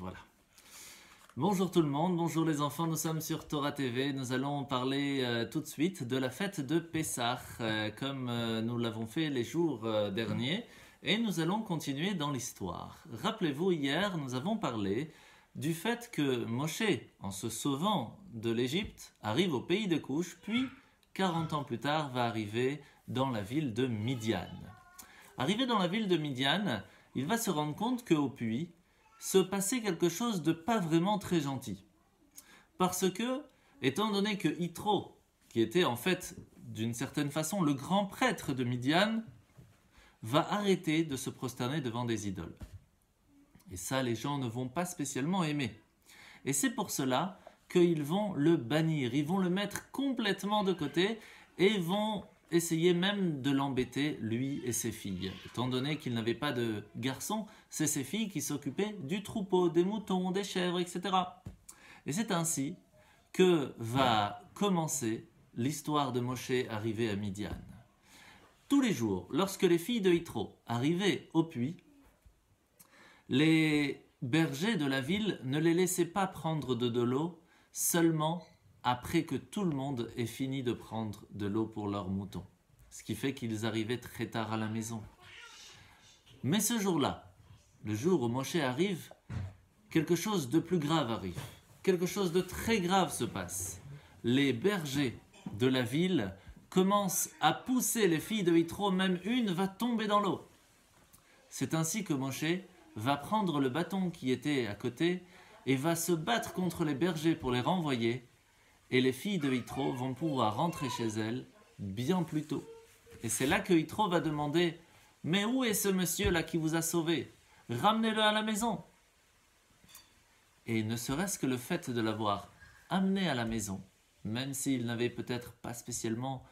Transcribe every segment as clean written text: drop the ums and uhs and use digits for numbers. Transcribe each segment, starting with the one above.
Voilà. Bonjour tout le monde, bonjour les enfants, nous sommes sur Torah TV. Nous allons parler tout de suite de la fête de Pessah, comme nous l'avons fait les jours derniers. Et nous allons continuer dans l'histoire. Rappelez-vous, hier, nous avons parlé du fait que Moshe, en se sauvant de l'Égypte, arrive au pays de Couche, puis 40 ans plus tard, va arriver dans la ville de Midian. Arrivé dans la ville de Midian, il va se rendre compte qu'au puits se passait quelque chose de pas vraiment très gentil. Parce que, étant donné que Yitro, qui était en fait d'une certaine façon le grand prêtre de Midian, va arrêter de se prosterner devant des idoles. Et ça, les gens ne vont pas spécialement aimer. Et c'est pour cela qu'ils vont le bannir, ils vont le mettre complètement de côté et vont essayer même de l'embêter, lui et ses filles. Étant donné qu'il n'avait pas de garçons, c'est ses filles qui s'occupaient du troupeau, des moutons, des chèvres, etc. Et c'est ainsi que va commencer l'histoire de Moshe arrivé à Midian. Tous les jours, lorsque les filles de Yitro arrivaient au puits, les bergers de la ville ne les laissaient pas prendre de l'eau seulement après que tout le monde ait fini de prendre de l'eau pour leurs moutons. Ce qui fait qu'ils arrivaient très tard à la maison. Mais ce jour-là, le jour où Moshe arrive, quelque chose de plus grave arrive. Quelque chose de très grave se passe. Les bergers de la ville commencent à pousser les filles de Yitro, même une va tomber dans l'eau. C'est ainsi que Moshe va prendre le bâton qui était à côté et va se battre contre les bergers pour les renvoyer. Et les filles de Yitro vont pouvoir rentrer chez elles bien plus tôt. Et c'est là que Yitro va demander « Mais où est ce monsieur-là qui vous a sauvé? Ramenez-le à la maison !» Et ne serait-ce que le fait de l'avoir amené à la maison, même s'il n'avait peut-être pas spécialement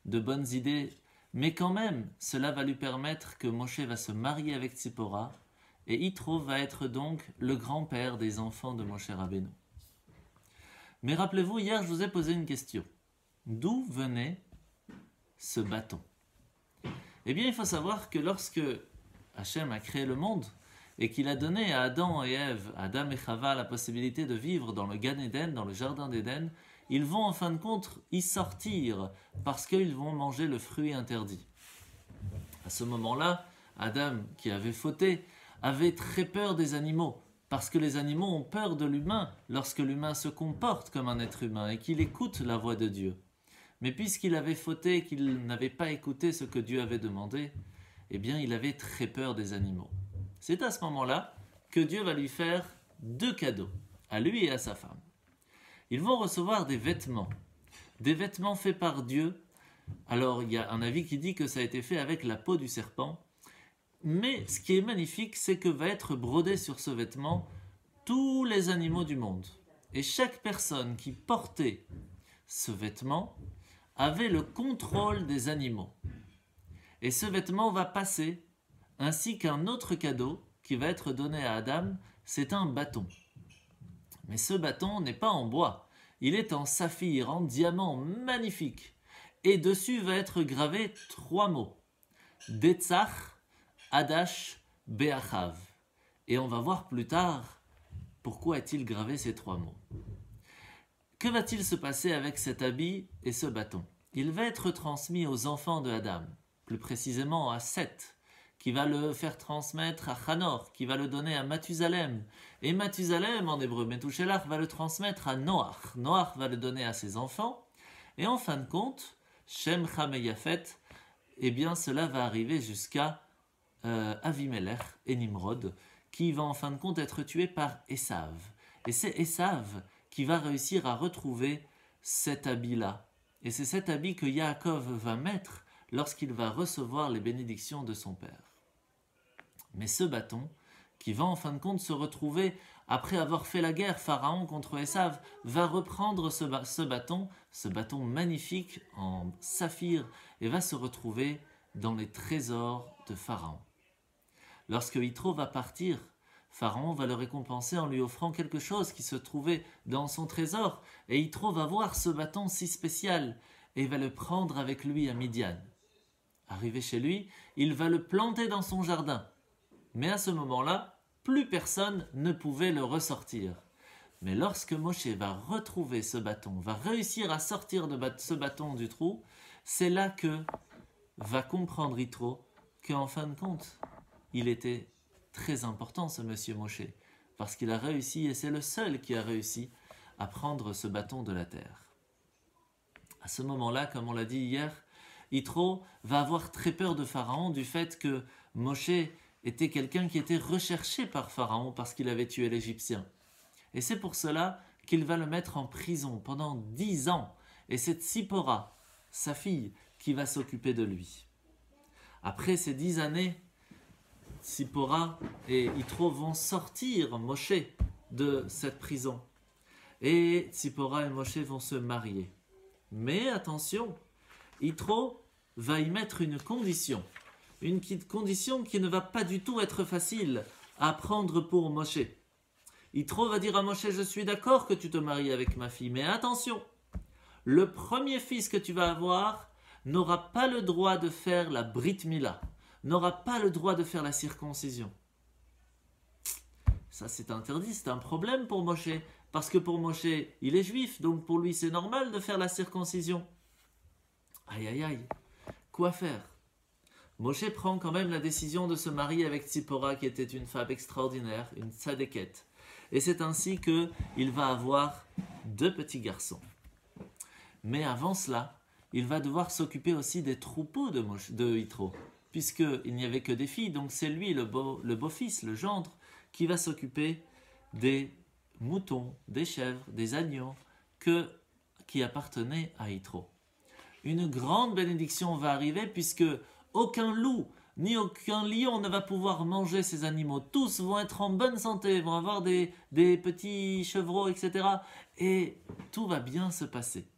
de bonnes idées, mais quand même, cela va lui permettre que Moshe va se marier avec Tzipora, et Yitro va être donc le grand-père des enfants de Moshe Rabbeinu. Mais rappelez-vous, hier, je vous ai posé une question. D'où venait ce bâton? Eh bien, il faut savoir que lorsque Hachem a créé le monde et qu'il a donné à Adam et Ève, Adam et Chava, la possibilité de vivre dans le Gan Eden, dans le jardin d'Éden, ils vont en fin de compte y sortir parce qu'ils vont manger le fruit interdit. À ce moment-là, Adam, qui avait fauté, avait très peur des animaux. Parce que les animaux ont peur de l'humain lorsque l'humain se comporte comme un être humain et qu'il écoute la voix de Dieu. Mais puisqu'il avait fauté et qu'il n'avait pas écouté ce que Dieu avait demandé, eh bien il avait très peur des animaux. C'est à ce moment-là que Dieu va lui faire deux cadeaux, à lui et à sa femme. Ils vont recevoir des vêtements faits par Dieu. Alors il y a un avis qui dit que ça a été fait avec la peau du serpent. Mais ce qui est magnifique, c'est que va être brodé sur ce vêtement tous les animaux du monde. Et chaque personne qui portait ce vêtement avait le contrôle des animaux. Et ce vêtement va passer, ainsi qu'un autre cadeau qui va être donné à Adam, c'est un bâton. Mais ce bâton n'est pas en bois, il est en saphir, en diamant magnifique. Et dessus va être gravé 3 mots. Detzach, Adash, Be'achav. Et on va voir plus tard pourquoi est-il gravé ces 3 mots. Que va-t-il se passer avec cet habit et ce bâton? Il va être transmis aux enfants de Adam, plus précisément à Seth, qui va le faire transmettre à Hanor, qui va le donner à Mathusalem. Et Mathusalem, en hébreu, Metouchelach, va le transmettre à Noach. Noach va le donner à ses enfants. Et en fin de compte, Shem, Ham et Yafet, eh bien cela va arriver jusqu'à Avimelech et Nimrod, qui va en fin de compte être tué par Esav. Et c'est Esav qui va réussir à retrouver cet habit-là. Et c'est cet habit que Yaakov va mettre lorsqu'il va recevoir les bénédictions de son père. Mais ce bâton, qui va en fin de compte se retrouver, après avoir fait la guerre, Pharaon contre Esav, va reprendre ce bâton magnifique en saphir, et va se retrouver dans les trésors de Pharaon. Lorsque Yitro va partir, Pharaon va le récompenser en lui offrant quelque chose qui se trouvait dans son trésor. Et Yitro va voir ce bâton si spécial et va le prendre avec lui à Midian. Arrivé chez lui, il va le planter dans son jardin. Mais à ce moment-là, plus personne ne pouvait le ressortir. Mais lorsque Moshe va retrouver ce bâton, va réussir à sortir de ce bâton du trou, c'est là que va comprendre Yitro qu'en fin de compte, il était très important ce monsieur Moshe, parce qu'il a réussi, et c'est le seul qui a réussi à prendre ce bâton de la terre. À ce moment-là, comme on l'a dit hier, Yitro va avoir très peur de Pharaon du fait que Moshe était quelqu'un qui était recherché par Pharaon parce qu'il avait tué l'Égyptien. Et c'est pour cela qu'il va le mettre en prison pendant 10 ans. Et c'est Tzipora, sa fille, qui va s'occuper de lui. Après ces 10 années, Tzipora et Yitro vont sortir Moshe de cette prison. Et Tzipora et Moshe vont se marier. Mais attention, Yitro va y mettre une condition qui ne va pas du tout être facile à prendre pour Moshe. Yitro va dire à Moshe, je suis d'accord que tu te maries avec ma fille, mais attention, le premier fils que tu vas avoir n'aura pas le droit de faire la Brit Mila, n'aura pas le droit de faire la circoncision. Ça c'est interdit, c'est un problème pour Moshe, parce que pour Moshe, il est juif, donc pour lui c'est normal de faire la circoncision. Aïe aïe aïe, quoi faire? Moshe prend quand même la décision de se marier avec Tzipora, qui était une femme extraordinaire, une tzadékette. Et c'est ainsi qu'il va avoir 2 petits garçons. Mais avant cela, il va devoir s'occuper aussi des troupeaux de Yitro, puisqu'il n'y avait que des filles, donc c'est lui le beau-fils, le gendre, qui va s'occuper des moutons, des chèvres, des agneaux qui appartenaient à Yitro. Une grande bénédiction va arriver puisque aucun loup ni aucun lion ne va pouvoir manger ces animaux. Tous vont être en bonne santé, vont avoir des petits chevreaux, etc. Et tout va bien se passer.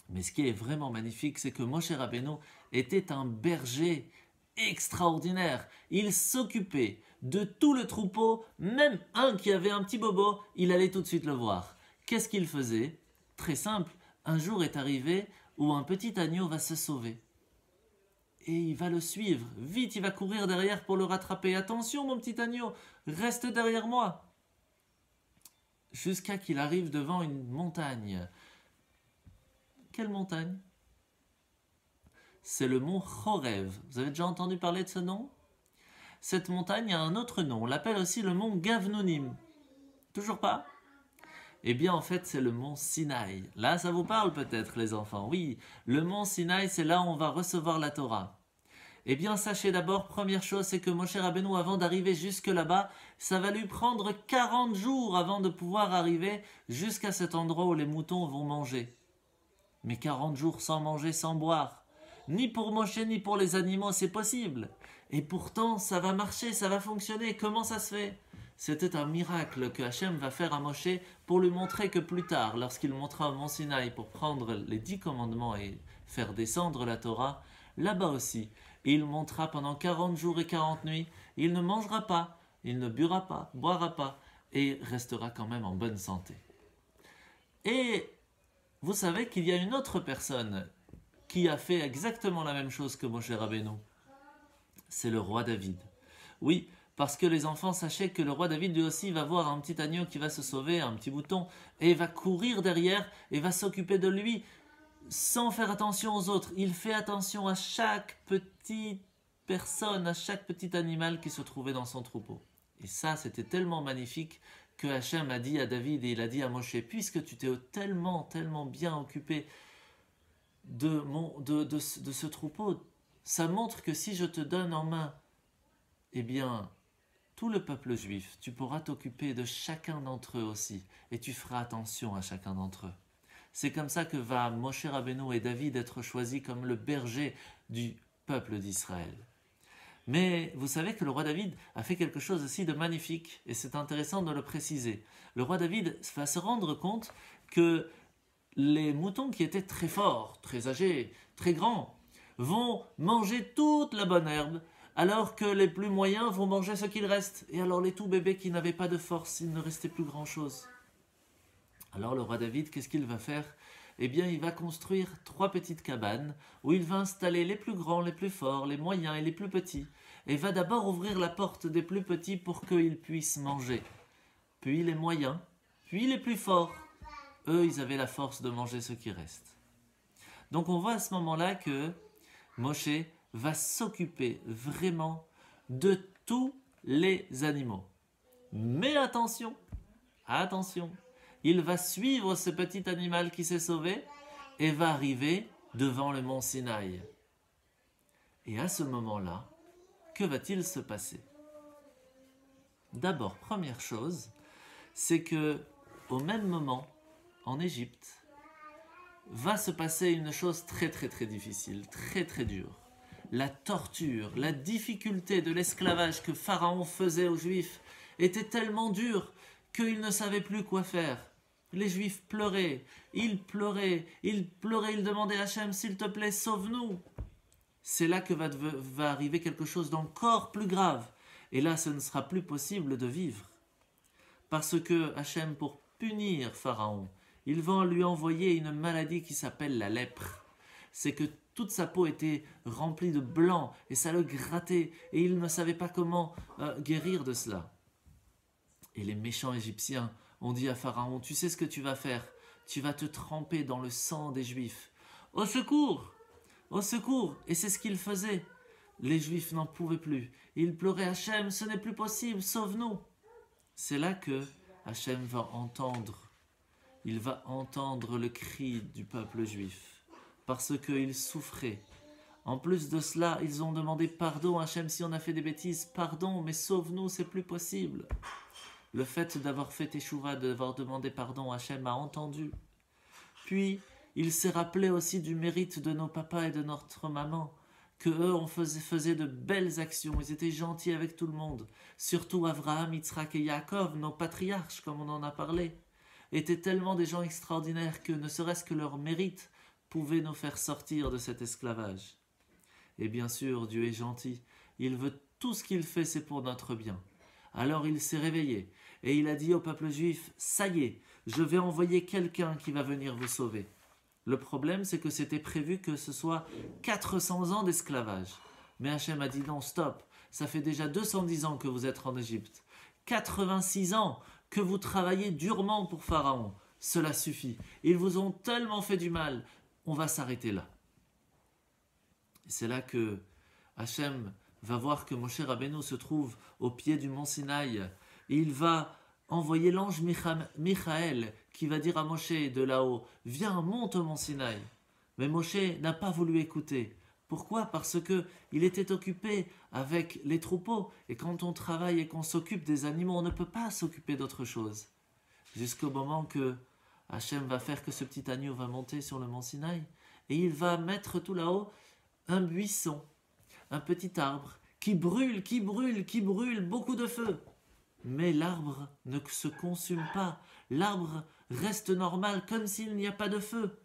Mais ce qui est vraiment magnifique, c'est que Moshe Rabbeinu était un berger extraordinaire. Il s'occupait de tout le troupeau, même un qui avait un petit bobo, il allait tout de suite le voir. Qu'est-ce qu'il faisait? Très simple, un jour est arrivé où un petit agneau va se sauver. Et il va le suivre. Vite, il va courir derrière pour le rattraper. Attention, mon petit agneau, reste derrière moi. Jusqu'à qu'il arrive devant une montagne. Quelle montagne? C'est le mont Chorev. Vous avez déjà entendu parler de ce nom? Cette montagne a un autre nom. On l'appelle aussi le mont Gavnonim. Toujours pas? Eh bien, en fait, c'est le mont Sinaï. Là, ça vous parle peut-être, les enfants. Oui, le mont Sinaï, c'est là où on va recevoir la Torah. Eh bien, sachez d'abord, première chose, c'est que Moshe Rabbeinu, avant d'arriver jusque là-bas, ça va lui prendre 40 jours avant de pouvoir arriver jusqu'à cet endroit où les moutons vont manger. Mais 40 jours sans manger, sans boire. Ni pour Moshe, ni pour les animaux, c'est possible. Et pourtant, ça va marcher, ça va fonctionner. Comment ça se fait? C'était un miracle que Hachem va faire à Moshe pour lui montrer que plus tard, lorsqu'il montera au mont Sinaï pour prendre les 10 commandements et faire descendre la Torah, là-bas aussi, il montera pendant 40 jours et 40 nuits, il ne mangera pas, il ne boira pas, et restera quand même en bonne santé. Et vous savez qu'il y a une autre personne qui a fait exactement la même chose que Moshe Rabbeinu. C'est le roi David. Oui, parce que les enfants, sachez que le roi David lui aussi va voir un petit agneau qui va se sauver, un petit mouton, et va courir derrière et va s'occuper de lui sans faire attention aux autres. Il fait attention à chaque petite personne, à chaque petit animal qui se trouvait dans son troupeau. Et ça, c'était tellement magnifique que Hachem a dit à David et il a dit à Moshe, puisque tu t'es tellement bien occupé de ce troupeau, ça montre que si je te donne en main, eh bien, tout le peuple juif, tu pourras t'occuper de chacun d'entre eux aussi, et tu feras attention à chacun d'entre eux. C'est comme ça que va Moshe Rabbeinu et David être choisis comme le berger du peuple d'Israël. Mais vous savez que le roi David a fait quelque chose aussi de magnifique, et c'est intéressant de le préciser. Le roi David va se rendre compte que les moutons qui étaient très forts, très âgés, très grands, vont manger toute la bonne herbe, alors que les plus moyens vont manger ce qu'il reste. Et alors les tout bébés qui n'avaient pas de force, il ne restait plus grand-chose. Alors le roi David, qu'est-ce qu'il va faire? Eh bien, il va construire 3 petites cabanes où il va installer les plus grands, les plus forts, les moyens et les plus petits. et va d'abord ouvrir la porte des plus petits pour qu'ils puissent manger. Puis les moyens, puis les plus forts. Eux, ils avaient la force de manger ce qui reste. Donc on voit à ce moment-là que Moshe va s'occuper vraiment de tous les animaux. Mais attention, attention, il va suivre ce petit animal qui s'est sauvé et va arriver devant le mont Sinaï. Et à ce moment-là, que va-t-il se passer? D'abord, première chose, c'est que au même moment, en Égypte, va se passer une chose très très très difficile, très très dure. La torture, la difficulté de l'esclavage que Pharaon faisait aux Juifs était tellement dure qu'ils ne savaient plus quoi faire. Les Juifs pleuraient, ils demandaient à Hachem, s'il te plaît, sauve-nous. C'est là que va arriver quelque chose d'encore plus grave. Et là, ce ne sera plus possible de vivre. Parce que Hachem, pour punir Pharaon, il va lui envoyer une maladie qui s'appelle la lèpre. C'est que toute sa peau était remplie de blanc et ça le grattait et il ne savait pas comment guérir de cela. Et les méchants Égyptiens ont dit à Pharaon, tu sais ce que tu vas faire? Tu vas te tremper dans le sang des Juifs. Au secours! Au secours! Et c'est ce qu'il faisait. Les Juifs n'en pouvaient plus. Ils pleuraient, Hachem, ce n'est plus possible, sauve-nous! C'est là que Hachem va entendre. Il va entendre le cri du peuple juif. Parce qu'ils souffraient. En plus de cela, ils ont demandé pardon, Hachem, si on a fait des bêtises, pardon, mais sauve-nous, c'est plus possible. Le fait d'avoir fait Teshuvah, d'avoir demandé pardon, Hachem a entendu. Puis, il s'est rappelé aussi du mérite de nos papas et de notre maman, que eux, on faisait de belles actions, ils étaient gentils avec tout le monde. Surtout Avraham, Yitzhak et Yaakov, nos patriarches, comme on en a parlé, étaient tellement des gens extraordinaires que ne serait-ce que leur mérite pouvait nous faire sortir de cet esclavage. Et bien sûr, Dieu est gentil, il veut tout ce qu'il fait, c'est pour notre bien. Alors il s'est réveillé et il a dit au peuple juif, ça y est, je vais envoyer quelqu'un qui va venir vous sauver. Le problème, c'est que c'était prévu que ce soit 400 ans d'esclavage. Mais Hachem a dit non, stop, ça fait déjà 210 ans que vous êtes en Égypte. 86 ans que vous travaillez durement pour Pharaon. Cela suffit. Ils vous ont tellement fait du mal, on va s'arrêter là. Et c'est là que Hachem va voir que Moshe Rabbeinu se trouve au pied du mont Sinaï. Et il va envoyer l'ange Michaël qui va dire à Moshe de là-haut, viens, monte au mont Sinaï. Mais Moshe n'a pas voulu écouter. Pourquoi? Parce que il était occupé avec les troupeaux. Et quand on travaille et qu'on s'occupe des animaux, on ne peut pas s'occuper d'autre chose. Jusqu'au moment que Hachem va faire que ce petit agneau va monter sur le mont Sinaï. Et il va mettre tout là-haut un buisson, un petit arbre qui brûle, beaucoup de feu. Mais l'arbre ne se consume pas. L'arbre reste normal comme s'il n'y a pas de feu.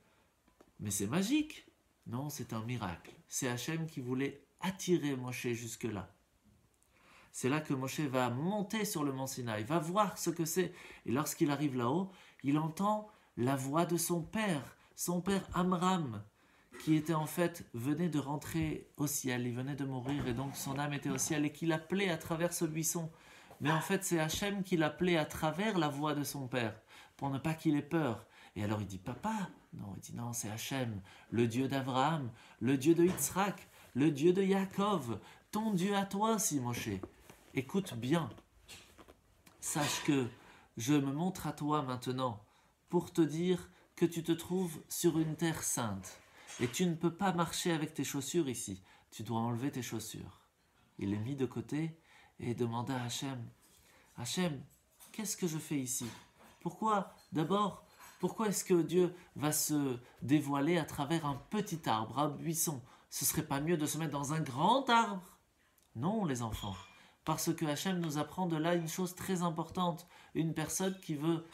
Mais c'est magique. Non, c'est un miracle. C'est Hachem qui voulait attirer Moshe jusque-là. C'est là que Moshe va monter sur le mont Sinaï, va voir ce que c'est. Et lorsqu'il arrive là-haut, il entend la voix de son père Amram, qui était en fait, venait de rentrer au ciel, il venait de mourir et donc son âme était au ciel et qu'il appelait à travers ce buisson. Mais en fait, c'est Hachem qui l'appelait à travers la voix de son père, pour ne pas qu'il ait peur. Et alors il dit, papa? Non, il dit, non, c'est Hachem, le Dieu d'Abraham, le Dieu de Yitzhak, le Dieu de Yaakov, ton Dieu à toi aussi, Moshe. Écoute bien, sache que je me montre à toi maintenant pour te dire que tu te trouves sur une terre sainte et tu ne peux pas marcher avec tes chaussures ici, tu dois enlever tes chaussures. Il les mit de côté et demanda à Hachem, Hachem, qu'est-ce que je fais ici? Pourquoi est-ce que Dieu va se dévoiler à travers un petit arbre, un buisson? Ce serait pas mieux de se mettre dans un grand arbre? Non, les enfants, parce que Hachem nous apprend de là une chose très importante, une personne qui veut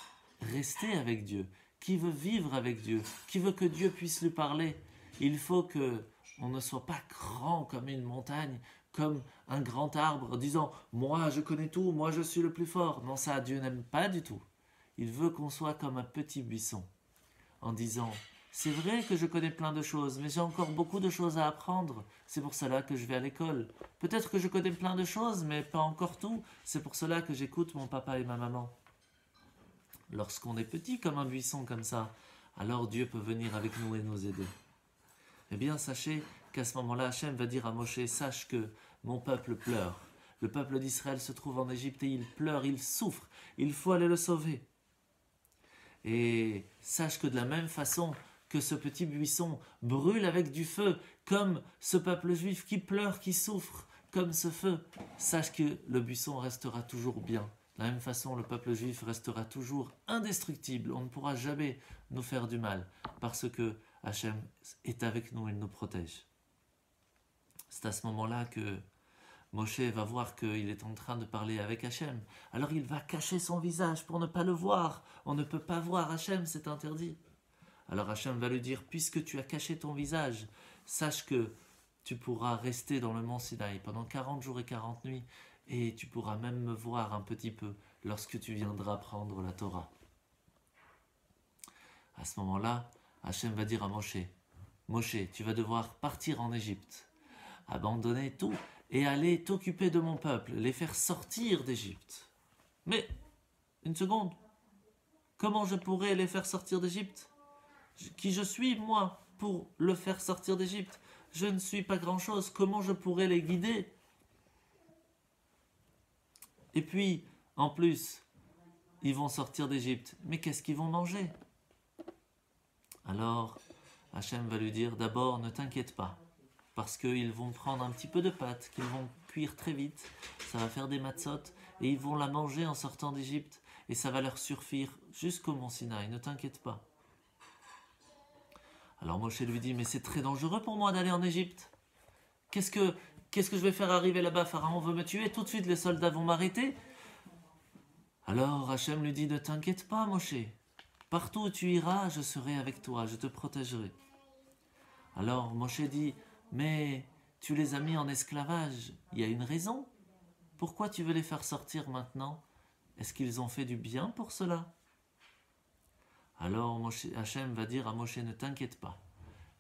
rester avec Dieu, qui veut vivre avec Dieu, qui veut que Dieu puisse lui parler. Il faut que on ne soit pas grand comme une montagne, comme un grand arbre, en disant « moi je connais tout, moi je suis le plus fort ». Non, ça Dieu n'aime pas du tout. Il veut qu'on soit comme un petit buisson, en disant c'est vrai que je connais plein de choses, mais j'ai encore beaucoup de choses à apprendre. C'est pour cela que je vais à l'école. Peut-être que je connais plein de choses, mais pas encore tout. C'est pour cela que j'écoute mon papa et ma maman. Lorsqu'on est petit comme un buisson comme ça, alors Dieu peut venir avec nous et nous aider. Eh bien, sachez qu'à ce moment-là, Hachem va dire à Moshe, sache que mon peuple pleure. Le peuple d'Israël se trouve en Égypte et il pleure, il souffre. Il faut aller le sauver. Et sache que de la même façon que ce petit buisson brûle avec du feu, comme ce peuple juif qui pleure, qui souffre, comme ce feu, sache que le buisson restera toujours bien. De la même façon, le peuple juif restera toujours indestructible. On ne pourra jamais nous faire du mal, parce que Hachem est avec nous, il nous protège. C'est à ce moment-là que Moshe va voir qu'il est en train de parler avec Hachem. Alors il va cacher son visage pour ne pas le voir. On ne peut pas voir Hachem, c'est interdit. Alors Hachem va lui dire, puisque tu as caché ton visage, sache que tu pourras rester dans le mont Sinaï pendant 40 jours et 40 nuits, et tu pourras même me voir un petit peu lorsque tu viendras prendre la Torah. À ce moment-là, Hachem va dire à Moshe, Moshe, tu vas devoir partir en Égypte, abandonner tout, et aller t'occuper de mon peuple, les faire sortir d'Égypte. Mais, une seconde, comment je pourrais les faire sortir d'Égypte? Qui je suis, moi, pour le faire sortir d'Égypte? Je ne suis pas grand-chose, comment je pourrais les guider? Et puis, en plus, ils vont sortir d'Égypte, mais qu'est-ce qu'ils vont manger? Alors, Hachem va lui dire, d'abord, ne t'inquiète pas, parce qu'ils vont prendre un petit peu de pâte, qu'ils vont cuire très vite, ça va faire des matzot, et ils vont la manger en sortant d'Égypte, et ça va leur suffire jusqu'au mont Sinaï, ne t'inquiète pas. Alors Moshe lui dit, mais c'est très dangereux pour moi d'aller en Égypte. Qu'est-ce que je vais faire arriver là-bas? Pharaon veut me tuer, tout de suite les soldats vont m'arrêter. Alors Hachem lui dit, ne t'inquiète pas Moshe, partout où tu iras, je serai avec toi, je te protégerai. Alors Moshe dit, mais tu les as mis en esclavage, il y a une raison. Pourquoi tu veux les faire sortir maintenant? Est-ce qu'ils ont fait du bien pour cela? Alors Hachem va dire à Moshe, ne t'inquiète pas.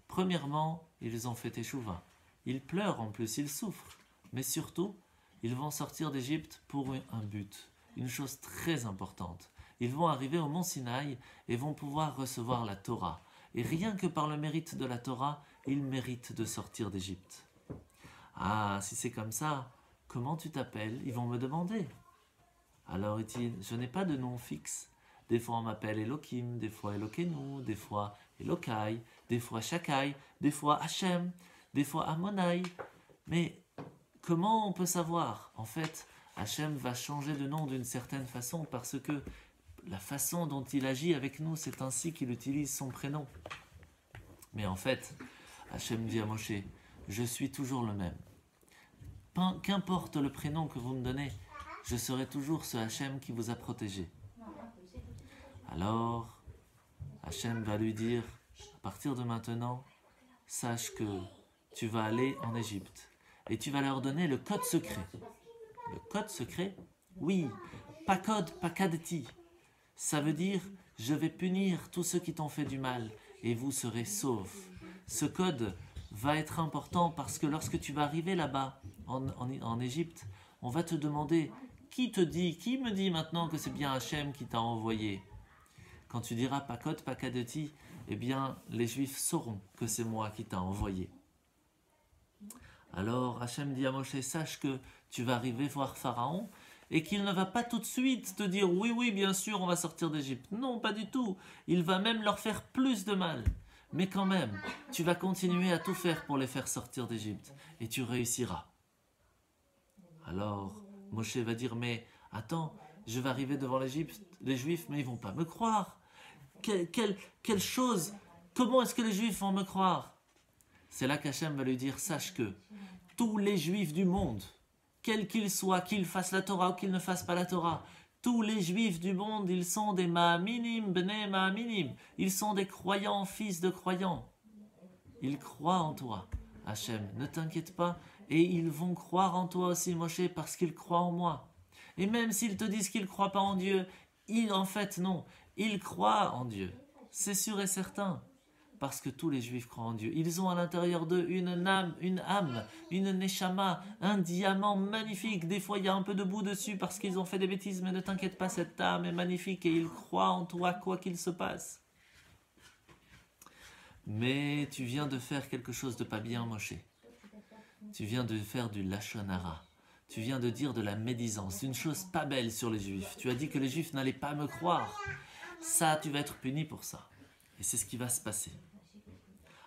Premièrement, ils ont fait teshuva. Ils pleurent en plus, ils souffrent. Mais surtout, ils vont sortir d'Égypte pour un but, une chose très importante. Ils vont arriver au mont Sinaï et vont pouvoir recevoir la Torah. Et rien que par le mérite de la Torah, ils méritent de sortir d'Égypte. Ah, si c'est comme ça, comment tu t'appelles? Ils vont me demander. Alors il dit, je n'ai pas de nom fixe. Des fois on m'appelle Elohim, des fois Elokeinu, des fois Elokai, des fois Shakai, des fois Hachem, des fois Amonai. Mais comment on peut savoir? En fait, Hachem va changer de nom d'une certaine façon parce que la façon dont il agit avec nous, c'est ainsi qu'il utilise son prénom. Mais en fait, Hachem dit à Moshe, je suis toujours le même. Qu'importe le prénom que vous me donnez, je serai toujours ce Hachem qui vous a protégé. Alors, Hachem va lui dire, à partir de maintenant, sache que tu vas aller en Égypte et tu vas leur donner le code secret. Le code secret? Oui, pas code, pas kadeti. Ça veut dire, je vais punir tous ceux qui t'ont fait du mal et vous serez saufs. Ce code va être important parce que lorsque tu vas arriver là-bas, en Égypte, on va te demander, qui me dit maintenant que c'est bien Hachem qui t'a envoyé? Quand tu diras Pakot, Pakadeti, eh bien, les Juifs sauront que c'est moi qui t'a envoyé. Alors, Hachem dit à Moshe, sache que tu vas arriver voir Pharaon et qu'il ne va pas tout de suite te dire, oui, oui, bien sûr, on va sortir d'Égypte. Non, pas du tout. Il va même leur faire plus de mal. Mais quand même, tu vas continuer à tout faire pour les faire sortir d'Égypte et tu réussiras. Alors, Moshe va dire, mais attends, je vais arriver devant l'Égypte, les Juifs, mais ils vont pas me croire. Quelle chose! Comment est-ce que les Juifs vont me croire? C'est là qu'Hachem va lui dire, sache que tous les Juifs du monde, quels qu'ils soient, qu'ils fassent la Torah ou qu'ils ne fassent pas la Torah, tous les Juifs du monde, ils sont des Ma'aminim, Bnei Ma'aminim. Ils sont des croyants, fils de croyants. Ils croient en toi, Hachem, ne t'inquiète pas, et ils vont croire en toi aussi, Moshe, parce qu'ils croient en moi. Et même s'ils te disent qu'ils ne croient pas en Dieu, en fait non, ils croient en Dieu, c'est sûr et certain. Parce que tous les Juifs croient en Dieu. Ils ont à l'intérieur d'eux une âme, une neshama, un diamant magnifique. Des fois, il y a un peu de boue dessus parce qu'ils ont fait des bêtises, mais ne t'inquiète pas, cette âme est magnifique et ils croient en toi, quoi qu'il se passe. Mais tu viens de faire quelque chose de pas bien, Moshe. Tu viens de faire du lachon hara. Tu viens de dire de la médisance, une chose pas belle sur les Juifs. Tu as dit que les Juifs n'allaient pas me croire. Ça, tu vas être puni pour ça. Et c'est ce qui va se passer.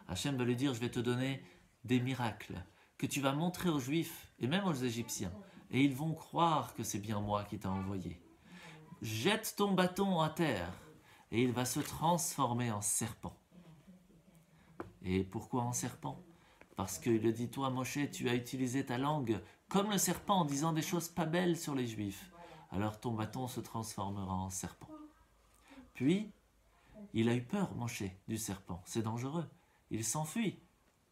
Hachem va lui dire, je vais te donner des miracles que tu vas montrer aux Juifs et même aux Égyptiens. Et ils vont croire que c'est bien moi qui t'ai envoyé. Jette ton bâton à terre et il va se transformer en serpent. Et pourquoi en serpent? Parce qu'il le dit, toi Moshe, tu as utilisé ta langue comme le serpent en disant des choses pas belles sur les Juifs. Alors ton bâton se transformera en serpent. Puis, il a eu peur, Moshe, du serpent. C'est dangereux. Il s'enfuit.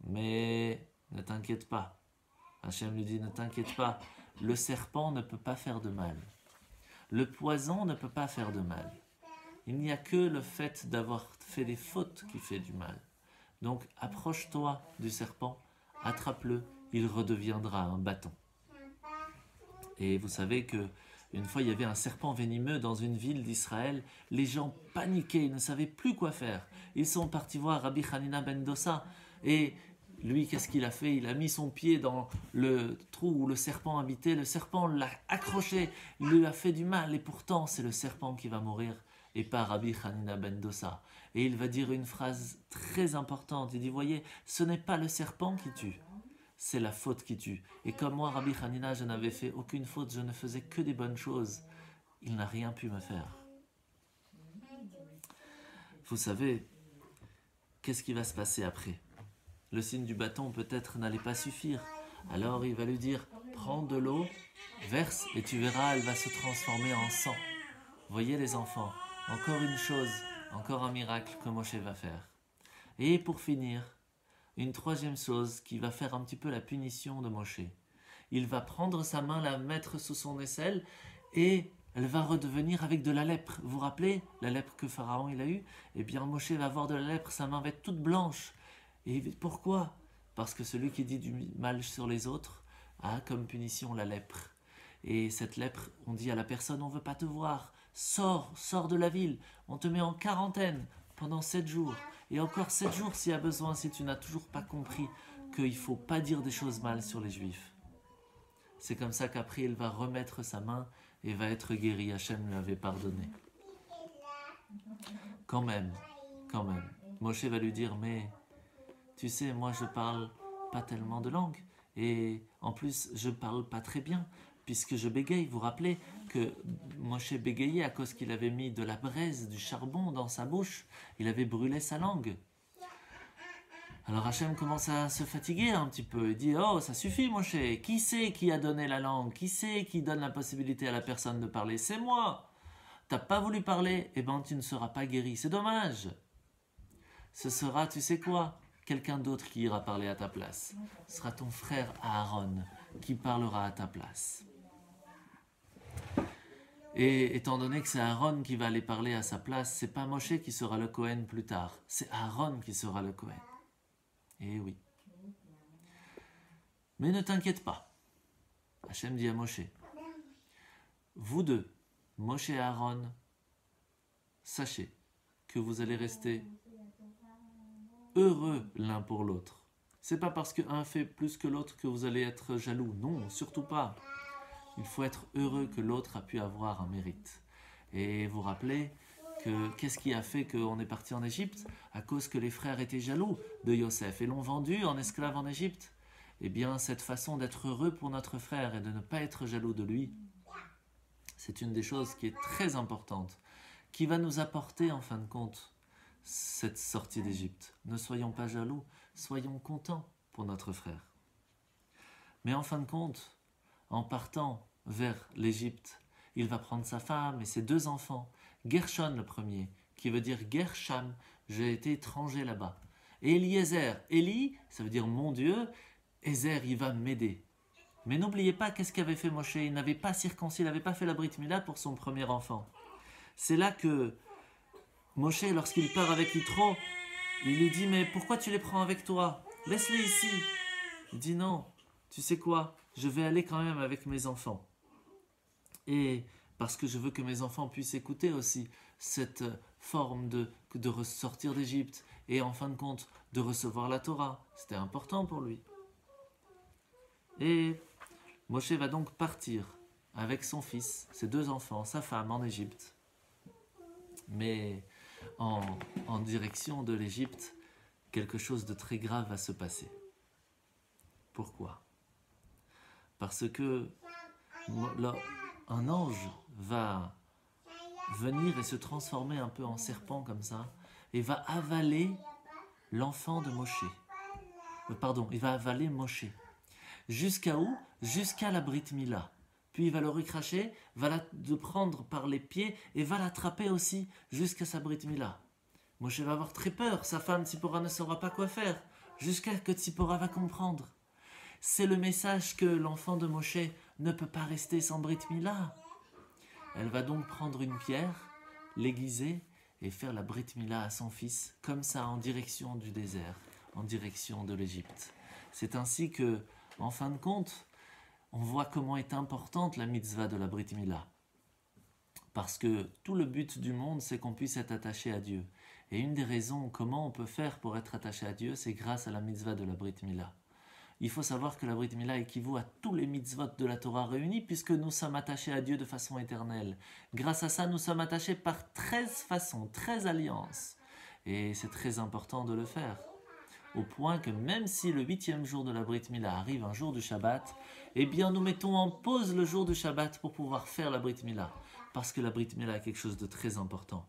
Mais ne t'inquiète pas. Hachem lui dit, ne t'inquiète pas. Le serpent ne peut pas faire de mal. Le poison ne peut pas faire de mal. Il n'y a que le fait d'avoir fait des fautes qui fait du mal. Donc, approche-toi du serpent, attrape-le, il redeviendra un bâton. Et vous savez que une fois, il y avait un serpent venimeux dans une ville d'Israël. Les gens paniquaient, ils ne savaient plus quoi faire. Ils sont partis voir Rabbi Hanina ben Dosa. Et lui, qu'est-ce qu'il a fait? Il a mis son pied dans le trou où le serpent habitait. Le serpent l'a accroché, il lui a fait du mal. Et pourtant, c'est le serpent qui va mourir et pas Rabbi Hanina ben Dosa. Et il va dire une phrase très importante. Il dit, voyez, ce n'est pas le serpent qui tue. C'est la faute qui tue. Et comme moi, Rabbi Hanina, je n'avais fait aucune faute, je ne faisais que des bonnes choses. Il n'a rien pu me faire. Vous savez, qu'est-ce qui va se passer après? Le signe du bâton peut-être n'allait pas suffire. Alors il va lui dire, prends de l'eau, verse et tu verras, elle va se transformer en sang. Voyez les enfants, encore une chose, encore un miracle que Moshe va faire. Et pour finir, une troisième chose qui va faire un petit peu la punition de Moshe. Il va prendre sa main, la mettre sous son aisselle et elle va redevenir avec de la lèpre. Vous vous rappelez la lèpre que Pharaon il a eue? Eh bien Moshe va avoir de la lèpre, sa main va être toute blanche. Et pourquoi? Parce que celui qui dit du mal sur les autres a comme punition la lèpre. Et cette lèpre, on dit à la personne, on ne veut pas te voir, sors de la ville, on te met en quarantaine pendant 7 jours. Et encore 7 jours s'il y a besoin, si tu n'as toujours pas compris qu'il ne faut pas dire des choses mal sur les Juifs. C'est comme ça qu'après il va remettre sa main et va être guéri. Hachem lui avait pardonné. Quand même, Moshe va lui dire, mais tu sais, moi je parle pas tellement de langue. Et en plus, je parle pas très bien, puisque je bégaye. Vous vous rappelez que Moshe bégayait à cause qu'il avait mis de la braise, du charbon dans sa bouche. Il avait brûlé sa langue. Alors Hachem commence à se fatiguer un petit peu. Il dit, oh, ça suffit Moshe. Qui c'est qui a donné la langue? Qui c'est qui donne la possibilité à la personne de parler? C'est moi. T'as pas voulu parler? Eh ben, tu ne seras pas guéri. C'est dommage. Ce sera, tu sais quoi? Quelqu'un d'autre qui ira parler à ta place. Ce sera ton frère Aaron qui parlera à ta place. Et étant donné que c'est Aaron qui va aller parler à sa place, c'est pas Moshe qui sera le Kohen plus tard, c'est Aaron qui sera le Kohen. Eh oui. Mais ne t'inquiète pas. Hachem dit à Moshe, vous deux, Moshe et Aaron, sachez que vous allez rester heureux l'un pour l'autre. C'est pas parce qu'un fait plus que l'autre que vous allez être jaloux. Non, surtout pas. Il faut être heureux que l'autre a pu avoir un mérite. Et vous rappelez que qu'est-ce qui a fait qu'on est parti en Égypte? À cause que les frères étaient jaloux de Yosef et l'ont vendu en esclave en Égypte. Eh bien, cette façon d'être heureux pour notre frère et de ne pas être jaloux de lui, c'est une des choses qui est très importante, qui va nous apporter en fin de compte cette sortie d'Égypte. Ne soyons pas jaloux, soyons contents pour notre frère. Mais en fin de compte, en partant vers l'Égypte, il va prendre sa femme et ses 2 enfants. Gershon le premier, qui veut dire Gersham, j'ai été étranger là-bas. Et Eliezer, Eli, ça veut dire mon Dieu, Ezer, il va m'aider. Mais n'oubliez pas qu'est-ce qu'avait fait Moshe, il n'avait pas circoncis, il n'avait pas fait la Brit Mila pour son premier enfant. C'est là que Moshe, lorsqu'il part avec Yitro, Il lui dit, mais pourquoi tu les prends avec toi? Laisse-les ici. Il dit, non, tu sais quoi? Je vais aller quand même avec mes enfants. Et parce que je veux que mes enfants puissent écouter aussi cette forme de ressortir d'Égypte et en fin de compte de recevoir la Torah. C'était important pour lui. Et Moshe va donc partir avec son fils, ses 2 enfants, sa femme en Égypte. Mais en direction de l'Égypte, quelque chose de très grave va se passer. Pourquoi? Parce que un ange va venir et se transformer un peu en serpent comme ça, et va avaler l'enfant de Moshe. Pardon, il va avaler Moshe. Jusqu'à où? Jusqu'à la Brit Mila. Puis il va le recracher, va le prendre par les pieds et va l'attraper aussi jusqu'à sa Brit Mila. Moshe va avoir très peur, sa femme Tzipora ne saura pas quoi faire, jusqu'à ce que Tzipora va comprendre. C'est le message que l'enfant de Moshe ne peut pas rester sans Brit Mila. Elle va donc prendre une pierre, l'aiguiser et faire la Brit Mila à son fils, comme ça en direction du désert, en direction de l'Égypte. C'est ainsi que, en fin de compte, on voit comment est importante la mitzvah de la Brit Mila. Parce que tout le but du monde, c'est qu'on puisse être attaché à Dieu. Et une des raisons comment on peut faire pour être attaché à Dieu, c'est grâce à la mitzvah de la Brit Mila. Il faut savoir que la Brit Mila équivaut à tous les mitzvot de la Torah réunis, puisque nous sommes attachés à Dieu de façon éternelle. Grâce à ça, nous sommes attachés par 13 façons, 13 alliances. Et c'est très important de le faire. Au point que même si le 8e jour de la Brit Mila arrive un jour du Shabbat, eh bien nous mettons en pause le jour du Shabbat pour pouvoir faire la Brit Mila. Parce que la Brit Mila est quelque chose de très important.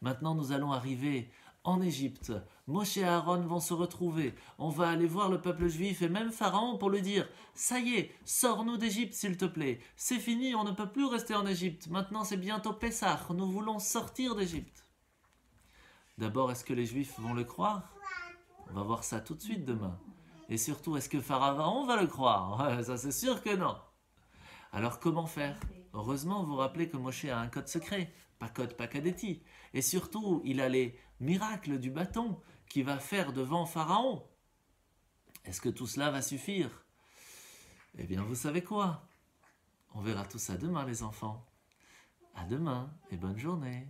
Maintenant, nous allons arriver en Égypte. Moshe et Aaron vont se retrouver. On va aller voir le peuple juif et même Pharaon pour lui dire « Ça y est, sors-nous d'Égypte s'il te plaît. C'est fini, on ne peut plus rester en Égypte. Maintenant, c'est bientôt Pessah. Nous voulons sortir d'Égypte. » D'abord, est-ce que les Juifs vont le croire? On va voir ça tout de suite demain. Et surtout, est-ce que Pharaon va le croire? Ça, c'est sûr que non. Alors, comment faire? Heureusement, vous vous rappelez que Moshe a un code secret. Pas code Pakadeti. Et surtout, il a les miracles du bâton qu'il va faire devant Pharaon. Est-ce que tout cela va suffire? Eh bien, vous savez quoi? On verra tout ça demain, les enfants. À demain et bonne journée.